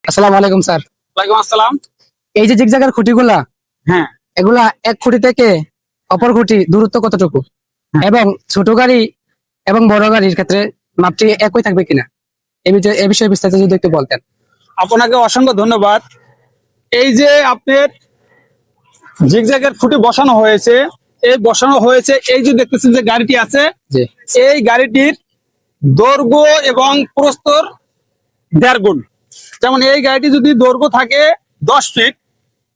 আসসালামু আলাইকুম স্যার। ওয়ালাইকুম আসসালাম। এই যে জিগজ্যাগের খুঁটিগুলা, হ্যাঁ এগুলা এক খুঁটি থেকে অপর খুঁটি দূরত্ব কতটুকু, হ্যাঁ। এবং ছোট গাড়ি এবং বড় গাড়ির ক্ষেত্রে মাপটি একই থাকবে কিনা, এ বিষয়ে বিস্তারিত যদি একটু বলতেন। আপনাকে অসংখ্য ধন্যবাদ। এই যে আপনার জিগজ্যাগের খুঁটি বসানো হয়েছে, এই যে দেখতেছেন যে গাড়িটি আছে, জি এই গাড়িটির দৈর্ঘ্য এবং প্রস্থর 1.5 গুণ। যেমন এই গাড়িটি যদি দৈর্ঘ্য থাকে 10 ফিট,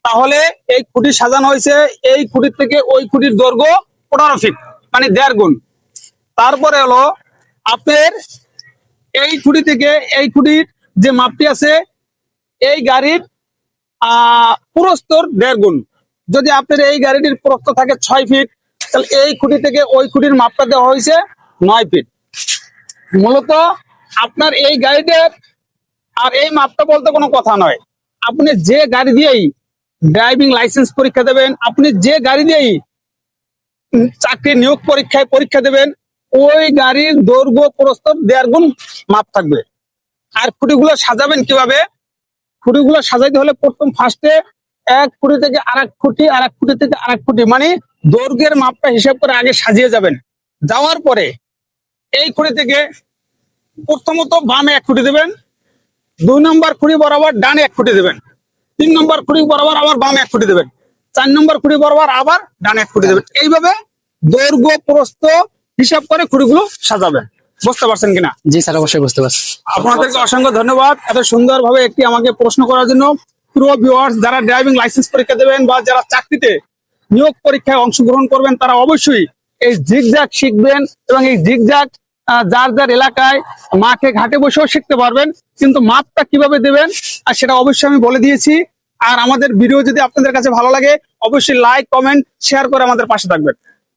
তাহলে এই খুঁটি সাজানো হয়েছে এই খুঁটির থেকে ওই খুঁটির দৈর্ঘ্য 15 ফিট, মানে 1.5 গুণ। তারপরে হলো আপনার এই খুঁটি থেকে এই খুঁটির যে মাপটি আছে, এই গাড়ির প্রস্থর 1.5 গুণ। যদি আপনার এই গাড়িটির প্রস্থ থাকে 6 ফিট, তাহলে এই খুঁটি থেকে ওই খুঁটির মাপটা দেওয়া হয়েছে 9 ফিট। মূলত আপনার এই গাড়িটার আর এই মাপটা বলতে কোনো কথা নয়। আপনি যে গাড়ি দিয়েই ড্রাইভিং লাইসেন্স পরীক্ষা দেবেন, আপনি যে গাড়ি দিয়েই চাকরি নিয়োগ পরীক্ষা দেবেন, ওই গাড়ির দৈর্ঘ্য প্রস্থ 1.5 গুণ মাপ থাকবে। আর খুঁটিগুলো সাজাবেন কিভাবে? খুঁটিগুলো সাজাইতে হলে প্রথম ফার্স্টে এক খুঁটি থেকে আরেক খুঁটি, আরেক খুঁটি থেকে আরেক খুঁটি, মানে দৈর্ঘ্যের মাপটা হিসাব করে আগে সাজিয়ে যাবেন। যাওয়ার পরে এই খুঁটি থেকে প্রথমত বামে 1 খুঁটি দেবেন, 2 নম্বর খুঁটি বরাবর ডানে 1 খুঁটি দেবেন, 3 নম্বর খুঁটি বরাবর আবার বামে 1 খুঁটি দেবেন, 4 নম্বর খুঁটি বরাবর আবার ডানে 1 খুঁটি দেবেন। এইভাবে দৈর্ঘ্য প্রস্থ হিসাব করে খুঁটিগুলো সাজাবেন। বুঝতে পারছেন কিনা? জি স্যার, অবশ্যই বুঝতে পারছি। আপনাদেরকে অসংখ্য ধন্যবাদ এত সুন্দরভাবে একটি আমাকে প্রশ্ন করার জন্য। প্রিয় ভিউয়ার্স, যারা ড্রাইভিং লাইসেন্স পরীক্ষা দেবেন বা যারা চাকরিতে নিয়োগ পরীক্ষায় অংশগ্রহণ করবেন, তারা অবশ্যই এই জিগজ্যাগ শিখবেন এবং এই জিগজ্যাগ যার যার এলাকায় মাঠে ঘাটে বসেও শিখতে পারবেন। কিন্তু মাপটা কিভাবে দেবেন আর সেটা অবশ্যই আমি বলে দিয়েছি। আর আমাদের ভিডিও যদি আপনাদের কাছে ভালো লাগে, অবশ্যই লাইক, কমেন্ট, শেয়ার করে আমাদের পাশে থাকবেন।